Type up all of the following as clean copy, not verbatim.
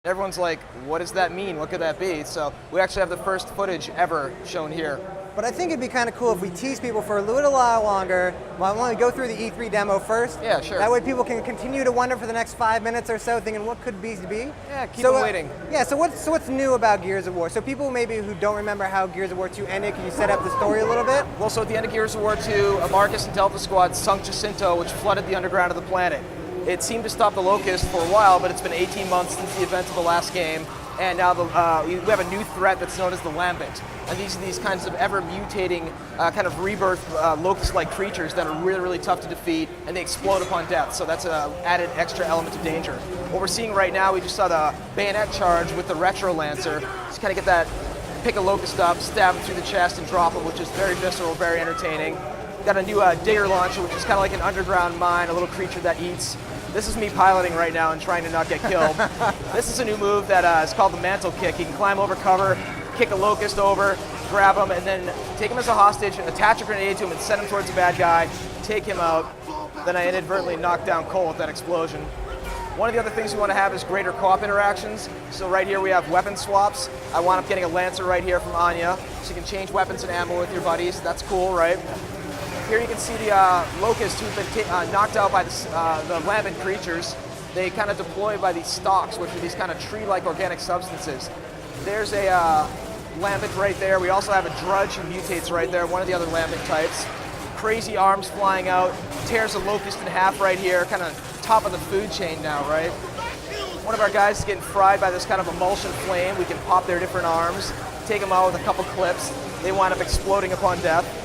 Everyone's like, what does that mean? What could that be? So we actually have the first footage ever shown here. But I think it'd be kind of cool if we tease people for a little while longer. Why don't we go through the E3 demo first? Yeah, sure. That way people can continue to wonder for the next 5 minutes or so, thinking what could be. Yeah, keep them waiting. Yeah, so what's new about Gears of War? So people maybe who don't remember how Gears of War 2 ended, can you set up the story a little bit? Well, so at the end of Gears of War 2, Marcus and Delta Squad sunk Jacinto, which flooded the underground of the planet. It seemed to stop the Locust for a while, but it's been 18 months since the event of the last game, and now we have a new threat that's known as the Lambent. And these are these kinds of ever-mutating, kind of rebirth Locust-like creatures that are really, really tough to defeat, and they explode upon death, so that's an added extra element of danger. What we're seeing right now, we just saw the bayonet charge with the Retro Lancer. Just kind of get that, pick a Locust up, stab him through the chest, and drop him, which is very visceral, very entertaining. Got a new digger launcher, which is kind of like an underground mine, a little creature that eats. This is me piloting right now and trying to not get killed. This is a new move that is called the mantle kick. You can climb over cover, kick a Locust over, grab him, and then take him as a hostage, attach a grenade to him, and send him towards the bad guy, take him out. Then I inadvertently knocked down Cole with that explosion. One of the other things we want to have is greater co-op interactions. So right here we have weapon swaps. I wound up getting a Lancer right here from Anya, so you can change weapons and ammo with your buddies. That's cool, right? Here you can see the Locusts who've been knocked out by the Lambent creatures. They kind of deploy by these stalks, which are these kind of tree-like organic substances. There's a Lambent right there. We also have a Drudge who mutates right there, one of the other Lambent types. Crazy arms flying out, tears a Locust in half right here, kind of top of the food chain now, right? One of our guys is getting fried by this kind of emulsion flame. We can pop their different arms, take them out with a couple clips. They wind up exploding upon death.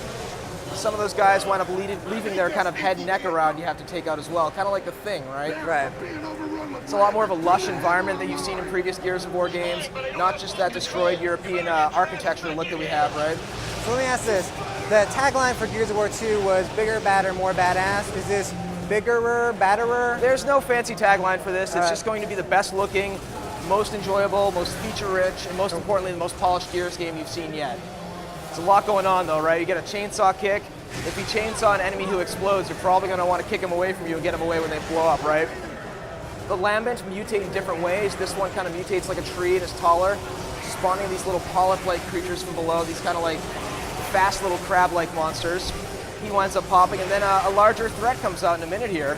Some of those guys wind up leaving their kind of head and neck around you have to take out as well, kind of like the Thing, right? Right. It's a lot more of a lush environment that you've seen in previous Gears of War games, not just that destroyed European architectural look that we have, right? So let me ask this. The tagline for Gears of War 2 was bigger, badder, more badass. Is this biggerer, badderer? There's no fancy tagline for this. It's just going to be the best looking, most enjoyable, most feature rich, and most importantly, the most polished Gears game you've seen yet. There's a lot going on though, right? You get a chainsaw kick. If you chainsaw an enemy who explodes, you're probably going to want to kick him away from you and get him away when they blow up, right? The Lambent mutate in different ways. This one kind of mutates like a tree and is taller, spawning these little polyp-like creatures from below, these kind of like fast little crab-like monsters. He winds up popping, and then a larger threat comes out in a minute here,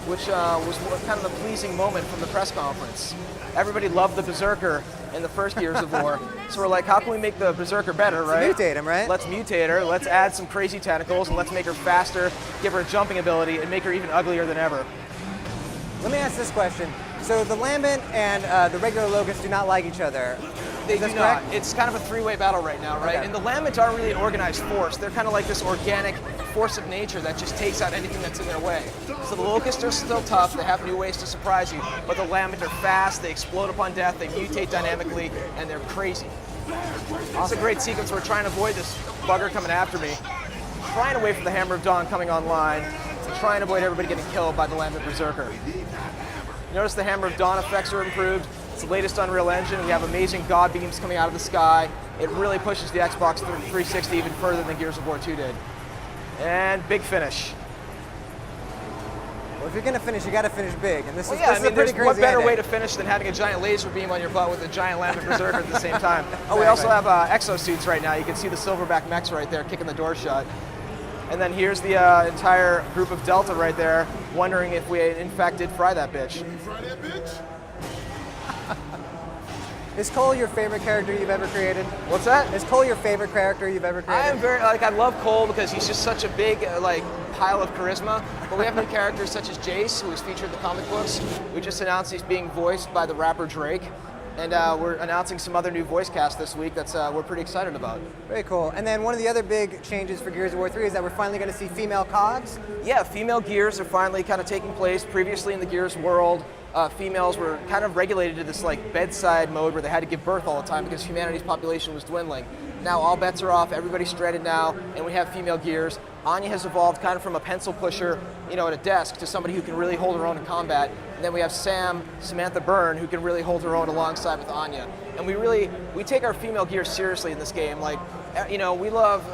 which was kind of the pleasing moment from the press conference. Everybody loved the Berserker in the first Gears of War, so we're like, how can we make the Berserker better, right? Let's mutate him, right? Let's mutate her, let's add some crazy tentacles, and let's make her faster, give her a jumping ability, and make her even uglier than ever. Let me ask this question. So the Lambent and the regular Locust do not like each other. They do not. Correct? It's kind of a three-way battle right now, right? Okay. And the Lambent aren't really an organized force. They're kind of like this organic force of nature that just takes out anything that's in their way. So the Locusts are still tough. They have new ways to surprise you. But the Lambent are fast. They explode upon death. They mutate dynamically, and they're crazy. It's a great sequence. We're trying to avoid this bugger coming after me. Trying to wait for the Hammer of Dawn coming online. And trying to avoid everybody getting killed by the Lambent Berserker. Notice the Hammer of Dawn effects are improved. It's the latest Unreal Engine. We have amazing God beams coming out of the sky. It really pushes the Xbox 360 even further than Gears of War 2 did. And big finish. Well, if you're going to finish, you got to finish big. And this is I a mean, pretty there's crazy what better ending. way to finish than having a giant laser beam on your butt with a giant Lambent Berserker at the same time. Oh, we also have exosuits right now. You can see the silverback mechs right there kicking the door shut. And then here's the entire group of Delta right there, wondering if we in fact did fry that bitch. Is Cole your favorite character you've ever created? What's that? Is Cole your favorite character you've ever created? I am I love Cole because he's just such a big pile of charisma. But we have new characters such as Jace, who was featured in the comic books. We just announced he's being voiced by the rapper Drake. And we're announcing some other new voice cast this week that's we're pretty excited about. Very cool. And then one of the other big changes for Gears of War 3 is that we're finally going to see female cogs. Yeah, female Gears are finally kind of taking place. Previously in the Gears world, females were kind of regulated to this like bedside mode where they had to give birth all the time because humanity's population was dwindling. Now all bets are off, everybody's stranded now, and we have female Gears. Anya has evolved kind of from a pencil pusher, at a desk to somebody who can really hold her own in combat. And then we have Samantha Byrne, who can really hold her own alongside with Anya. And we take our female Gears seriously in this game. Like, we love,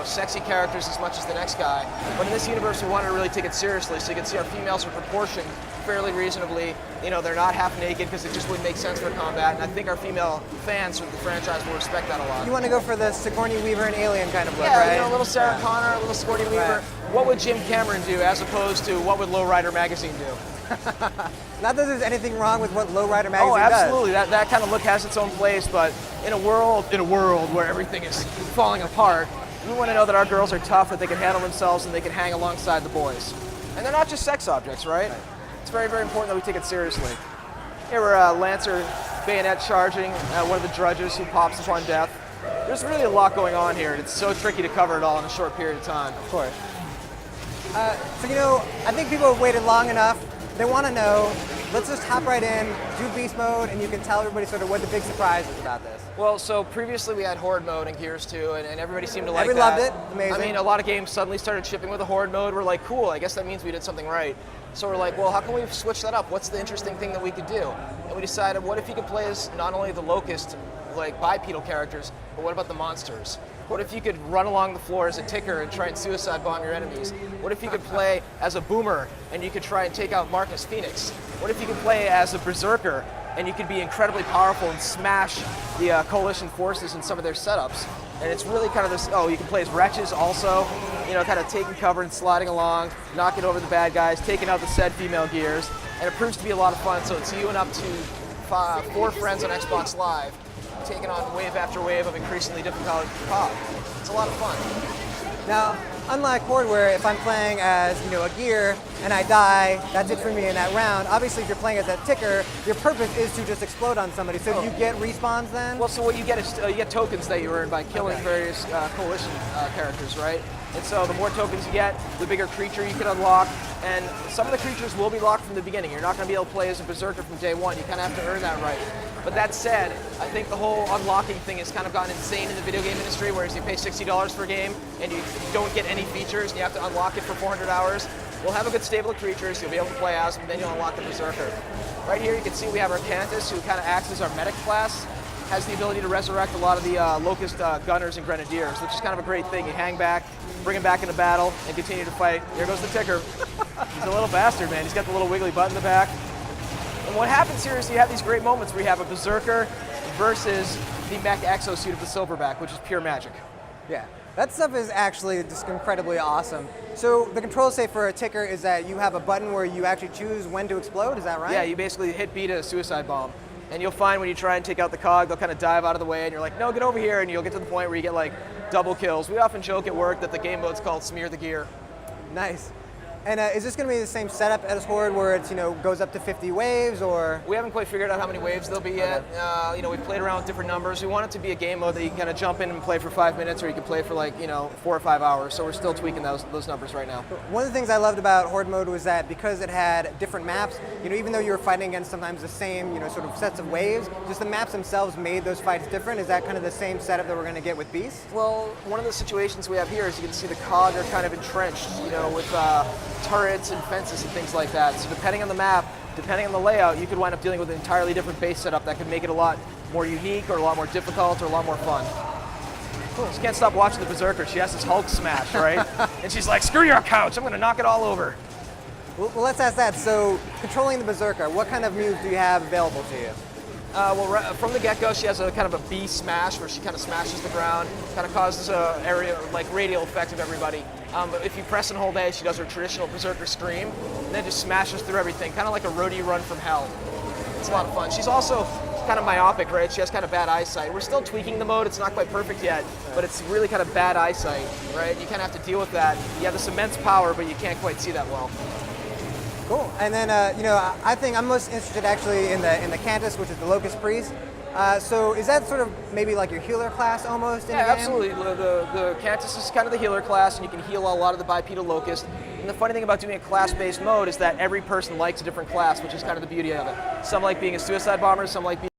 sexy characters as much as the next guy. But in this universe, we wanted to really take it seriously, so you can see our females are proportioned fairly reasonably. You know, they're not half naked because it just wouldn't make sense for combat, and I think our female fans of the franchise will respect that a lot. You want to go for the Sigourney Weaver and Alien kind of look, Yeah, right? you know, a little Sarah Connor, a little Sigourney Weaver. What would Jim Cameron do as opposed to what would Lowrider Magazine do? Not that there's anything wrong with what Lowrider Magazine Oh, absolutely. does. That kind of look has its own place, but in a world where everything is falling apart, we want to know that our girls are tough, that they can handle themselves, and they can hang alongside the boys. And they're not just sex objects, right? It's very, very important that we take it seriously. Here we're Lancer bayonet charging one of the drudges who pops upon death. There's really a lot going on here, and it's so tricky to cover it all in a short period of time. Of course. So, you know, I think people have waited long enough. They want to know. Let's just hop right in, do beast mode, and you can tell everybody sort of what the big surprise is about this. Well, so previously we had Horde mode in Gears 2, and everybody seemed to like that. Everybody loved it. Amazing. I mean, a lot of games suddenly started shipping with a Horde mode. We're like, cool, I guess that means we did something right. So we're like, well, how can we switch that up? What's the interesting thing that we could do? And we decided, what if you could play as not only the Locust, like bipedal characters, but what about the monsters? What if you could run along the floor as a ticker and try and suicide bomb your enemies? What if you could play as a boomer and you could try and take out Marcus Phoenix? What if you could play as a berserker and you could be incredibly powerful and smash the coalition forces in some of their setups? And it's really kind of this, you can play as wretches also, you know, kind of taking cover and sliding along, knocking over the bad guys, taking out the said female gears, and it proves to be a lot of fun. So it's you and up to 4 friends on Xbox Live, taking on wave after wave of increasingly difficult pop. It's a lot of fun. Now, unlike Horde, where if I'm playing as, you know, a gear and I die, that's it for me in that round. Obviously, if you're playing as a ticker, your purpose is to just explode on somebody. So do you get respawns then? Well, so what you get is you get tokens that you earn by killing various coalition characters, right? And so the more tokens you get, the bigger creature you can unlock. And some of the creatures will be locked from the beginning. You're not going to be able to play as a berserker from day one. You kind of have to earn that right. But that said, I think the whole unlocking thing has kind of gotten insane in the video game industry, whereas you pay $60 for a game and you don't get any features and you have to unlock it for 400 hours. We'll have a good stable of creatures, you'll be able to play as them, then you'll unlock the berserker. Right here you can see we have our Cantus, who kind of acts as our medic class, has the ability to resurrect a lot of the Locust gunners and grenadiers, which is kind of a great thing. You hang back, bring him back into battle, and continue to fight. There goes the ticker. He's a little bastard, man. He's got the little wiggly butt in the back. And what happens here is you have these great moments where you have a berserker versus the mech exosuit of the Silverback, which is pure magic. Yeah, that stuff is actually just incredibly awesome. So the control, say, for a ticker is that you have a button where you actually choose when to explode, is that right? Yeah, you basically hit B to suicide bomb. And you'll find when you try and take out the cog, they'll kind of dive out of the way, and you're like, no, get over here, and you'll get to the point where you get like double kills. We often joke at work that the game mode's called Smear the Gear. Nice. And is this going to be the same setup as Horde, where it's, you know, goes up to 50 waves, or? We haven't quite figured out how many waves there'll be yet. You know, we've played around with different numbers. We want it to be a game mode that you can kind of jump in and play for 5 minutes, or you can play for like, you know, 4 or 5 hours. So we're still tweaking those numbers right now. One of the things I loved about Horde mode was that because it had different maps, you know, even though you were fighting against sometimes the same, you know, sort of sets of waves, just the maps themselves made those fights different. Is that kind of the same setup that we're going to get with Beast? Well, one of the situations we have here is you can see the cog are kind of entrenched, you know, with turrets and fences and things like that. So depending on the map, depending on the layout, you could wind up dealing with an entirely different base setup that could make it a lot more unique or a lot more difficult or a lot more fun. Cool. She can't stop watching the Berserker. She has this Hulk smash, right? And she's like, screw your couch, I'm going to knock it all over. Well, let's ask that. So controlling the Berserker, what kind of moves do you have available to you? From the get-go, she has a kind of a B smash where she kind of smashes the ground, kind of causes a area like radial effect of everybody. But if you press and hold A, she does her traditional Berserker scream, and then just smashes through everything, kind of like a roadie run from hell. It's a lot of fun. She's also kind of myopic, right? She has kind of bad eyesight. We're still tweaking the mode. It's not quite perfect yet, but it's really kind of bad eyesight, right? You kind of have to deal with that. You have this immense power, but you can't quite see that well. Cool. And then, you know, I think I'm most interested actually in the Cantus, which is the Locust Priest. So is that sort of maybe like your healer class almost in the game? Absolutely. The Cantus is kind of the healer class, and you can heal a lot of the bipedal Locust. And the funny thing about doing a class-based mode is that every person likes a different class, which is kind of the beauty of it. Some like being a suicide bomber, some like being